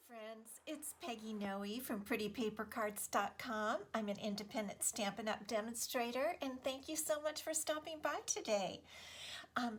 friends, it's Peggy Noe from PrettyPaperCards.com. I'm an independent Stampin' Up! Demonstrator, and thank you so much for stopping by today.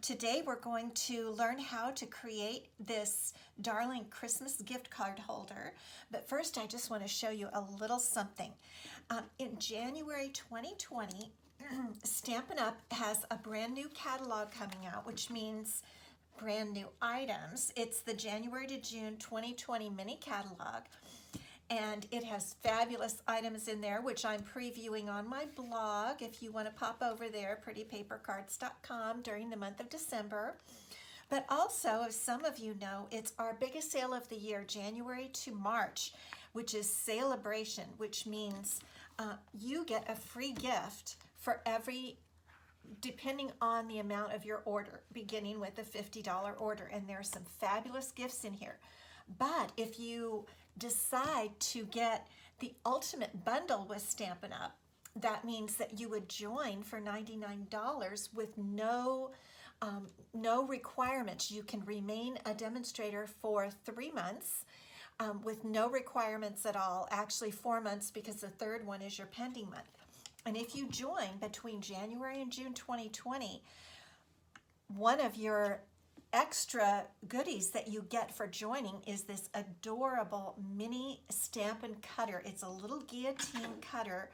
Today we're going to learn how to create this darling Christmas gift card holder, but first I just want to show you a little something. In January 2020, Stampin' Up! Has a brand new catalog coming out, which means brand new items. It's the January to June 2020 mini catalog, and it has fabulous items in there, which I'm previewing on my blog if you want to pop over there, PrettyPaperCards.com, during the month of December. But also, as some of you know, it's our biggest sale of the year, January to March, which is Celebration, which means you get a free gift for every, depending on the amount of your order, beginning with a $50 order. And there are some fabulous gifts in here. But if you decide to get the ultimate bundle with Stampin' Up!, that means that you would join for $99 with no requirements. You can remain a demonstrator for 3 months with no requirements at all. Actually 4 months, because the third one is your pending month. And if you join between January and June 2020, one of your extra goodies that you get for joining is this adorable mini Stampin' Cutter. It's a little guillotine cutter,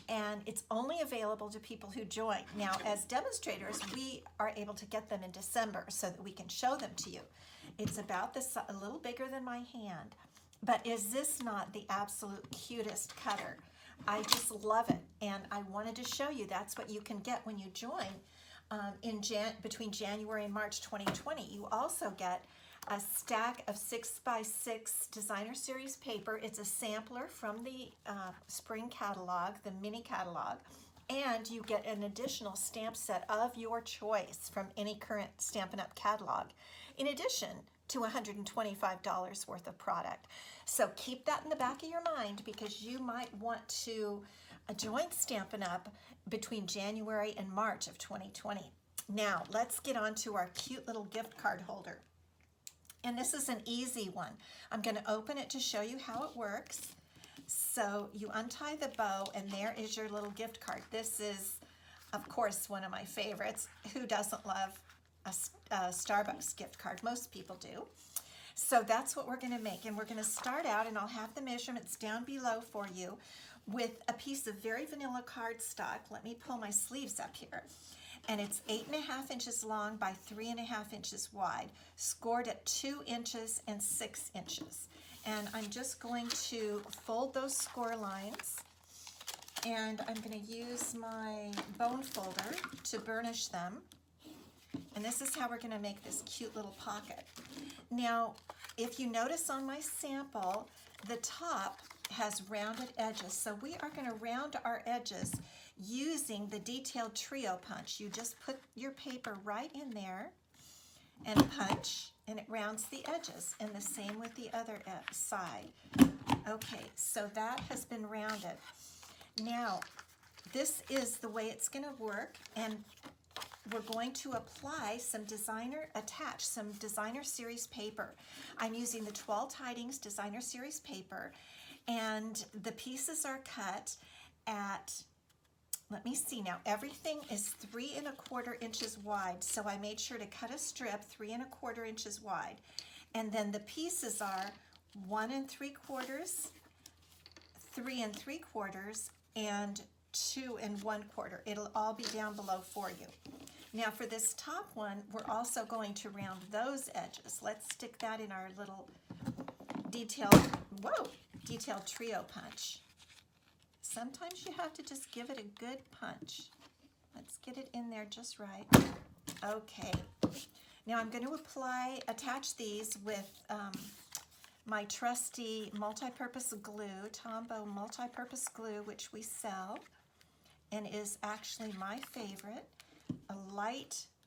and it's only available to people who join. Now, as demonstrators, we are able to get them in December so that we can show them to you. It's about this, a little bigger than my hand, but is this not the absolute cutest cutter? I just love it, and I wanted to show you that's what you can get when you join between January and March 2020. You also get a stack of 6x6 designer series paper. It's a sampler from the spring catalog, the mini catalog, and you get an additional stamp set of your choice from any current Stampin' Up! Catalog, in addition to $125 worth of product. So keep that in the back of your mind, because you might want to join Stampin' Up! Between January and March of 2020. Now let's get on to our cute little gift card holder. And this is an easy one. I'm going to open it to show you how it works. So you untie the bow, and there is your little gift card. This is, of course, one of my favorites. Who doesn't love a Starbucks gift card? Most people do. So that's what we're going to make, and we're going to start out, and I'll have the measurements down below for you, with a piece of very vanilla cardstock. Let me pull my sleeves up here. And it's 8.5 inches long by 3.5 inches wide, scored at 2 inches and 6 inches. And I'm just going to fold those score lines, and I'm going to use my bone folder to burnish them. And this is how we're going to make this cute little pocket. Now, if you notice on my sample, the top has rounded edges. So we are going to round our edges using the detailed trio punch. You just put your paper right in there and punch, and it rounds the edges. And the same with the other side. Okay, so that has been rounded. Now, this is the way it's going to work, and we're going to attach some designer series paper. I'm using the Tidings designer series paper, and the pieces are cut at, let me see now, everything is 3 1/4 inches wide. So I made sure to cut a strip 3 1/4 inches wide. And then the pieces are 1 3/4, 3 3/4, and 2 1/4. It'll all be down below for you. Now for this top one, we're also going to round those edges. Let's stick that in our little detailed trio punch. Sometimes you have to just give it a good punch. Let's get it in there just right. Okay. Now I'm going to attach these with my trusty multi-purpose glue, Tombow multi-purpose glue, which we sell, and is actually my favorite.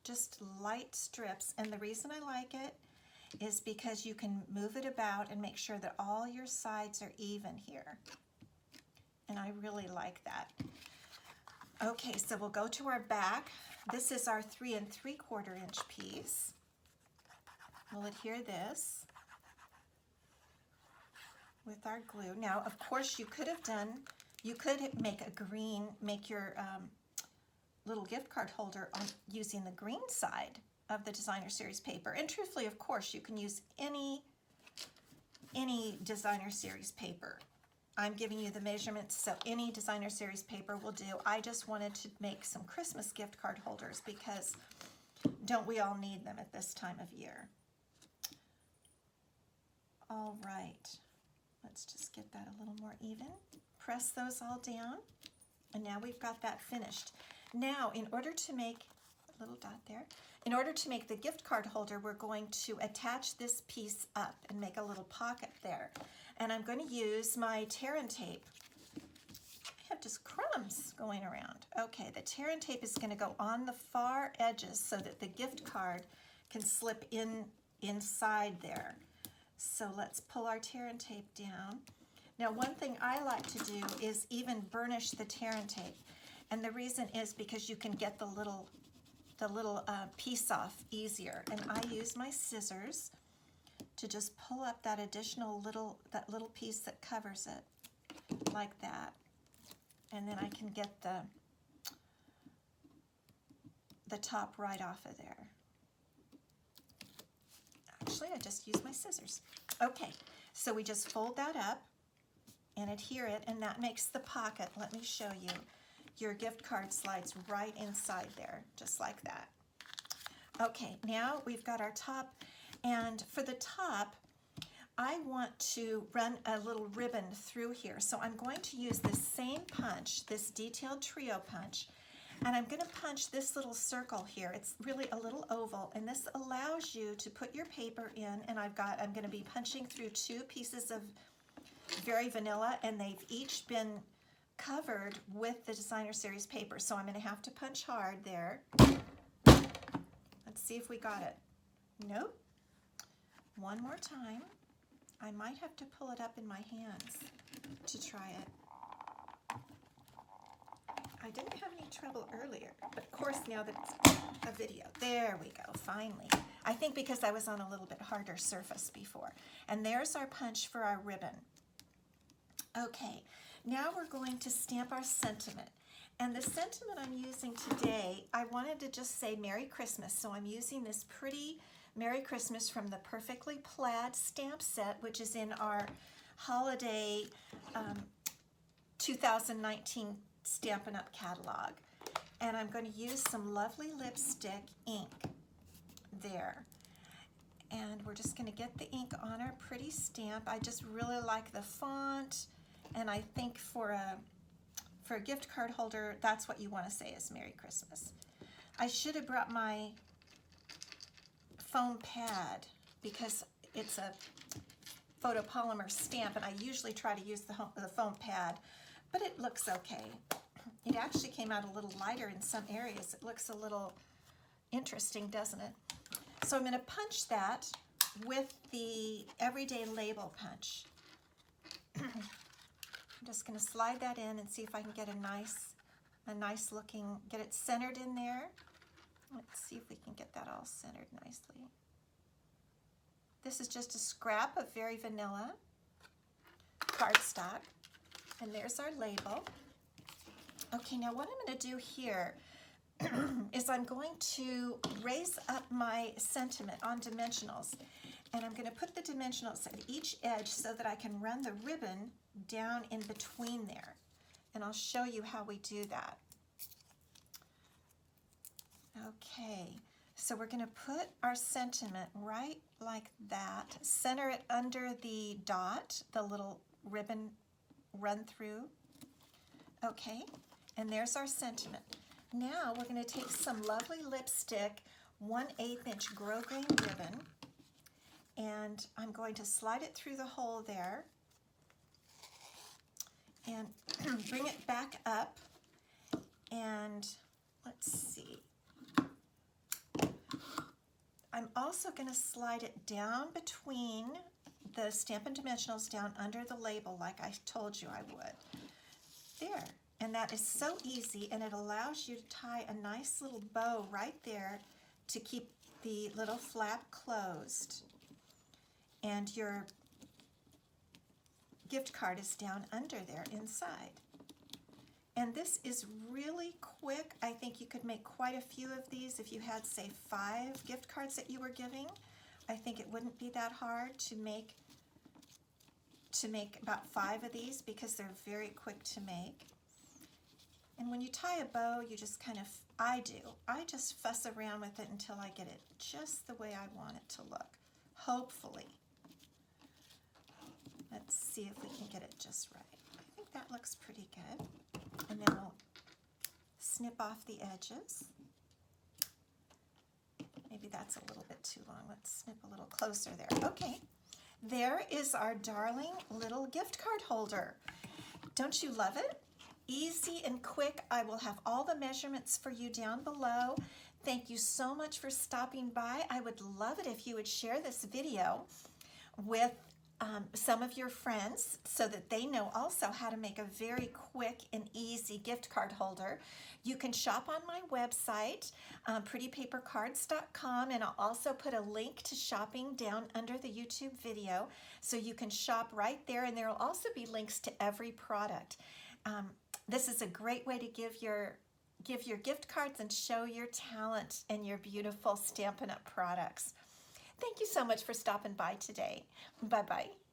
Just light strips, and the reason I like it is because you can move it about and make sure that all your sides are even here, and I really like that. Okay, so we'll go to our back. This is our 3 3/4 inch piece. We'll adhere this, with our glue. Now, of course, you could make your little gift card holder using the green side of the designer series paper. And truthfully, of course, you can use any designer series paper. I'm giving you the measurements, so any designer series paper will do. I just wanted to make some Christmas gift card holders because don't we all need them at this time of year? All right, let's just get that a little more even. Press those all down, and now we've got that finished. Now, in order to make a little dot there, in order to make the gift card holder, we're going to attach this piece up and make a little pocket there. And I'm going to use my tear and tape. I have just crumbs going around. Okay, the tear and tape is going to go on the far edges so that the gift card can slip inside there. So let's pull our tear and tape down. Now, one thing I like to do is even burnish the tear and tape. And the reason is because you can get the little piece off easier. And I use my scissors to just pull up that additional little piece that covers it, like that. And then I can get the top right off of there. Actually, I just use my scissors. Okay, so we just fold that up and adhere it, and that makes the pocket. Let me show you. Your gift card slides right inside there, just like that. Okay, now we've got our top, and for the top, I want to run a little ribbon through here. So I'm going to use this same punch, this detailed trio punch, and I'm going to punch this little circle here. It's really a little oval, and this allows you to put your paper in, and I'm going to be punching through 2 pieces of Very Vanilla, and they've each been covered with the designer series paper. So I'm going to have to punch hard there. Let's see if we got it. Nope. One more time. I might have to pull it up in my hands to try it. I didn't have any trouble earlier, but of course now that it's a video. There we go, finally. I think because I was on a little bit harder surface before. And there's our punch for our ribbon. Okay, now we're going to stamp our sentiment. And the sentiment I'm using today, I wanted to just say Merry Christmas, so I'm using this pretty Merry Christmas from the Perfectly Plaid stamp set, which is in our holiday 2019 Stampin' Up catalog. And I'm going to use some lovely lipstick ink there. And we're just going to get the ink on our pretty stamp. I just really like the font, and I think for a gift card holder, that's what you want to say is Merry Christmas. I should have brought my foam pad because it's a photopolymer stamp, and I usually try to use the foam pad, but it looks okay. It actually came out a little lighter in some areas. It looks a little interesting, doesn't it? So I'm going to punch that with the Everyday Label punch. I'm just going to slide that in and see if I can get a nice looking, get it centered in there. Let's see if we can get that all centered nicely. This is just a scrap of Very Vanilla cardstock, and there's our label. Okay, now what I'm going to do here is I'm going to raise up my sentiment on dimensionals, and I'm going to put the dimensionals at each edge so that I can run the ribbon down in between there, and I'll show you how we do that. Okay, so we're going to put our sentiment right like that, center it under the dot, the little ribbon run through. Okay, and there's our sentiment. Now we're going to take some lovely lipstick, 1/8 inch grosgrain ribbon, and I'm going to slide it through the hole there and bring it back up, and let's see. I'm also going to slide it down between the Stampin' Dimensionals down under the label like I told you I would. There. And that is so easy, and it allows you to tie a nice little bow right there to keep the little flap closed. And your gift card is down under there inside. And this is really quick. I think you could make quite a few of these if you had, say, 5 gift cards that you were giving. I think it wouldn't be that hard to make about 5 of these because they're very quick to make. And when you tie a bow, you just kind of, I just fuss around with it until I get it just the way I want it to look, hopefully. Let's see if we can get it just right. I think that looks pretty good. And then we'll snip off the edges. Maybe that's a little bit too long. Let's snip a little closer there. Okay, there is our darling little gift card holder. Don't you love it? Easy and quick. I will have all the measurements for you down below. Thank you so much for stopping by. I would love it if you would share this video with some of your friends so that they know also how to make a very quick and easy gift card holder. You can shop on my website, prettypapercards.com, and I'll also put a link to shopping down under the YouTube video so you can shop right there, and there will also be links to every product. This is a great way to give your gift cards and show your talent and your beautiful Stampin' Up! Products. Thank you so much for stopping by today. Bye-bye.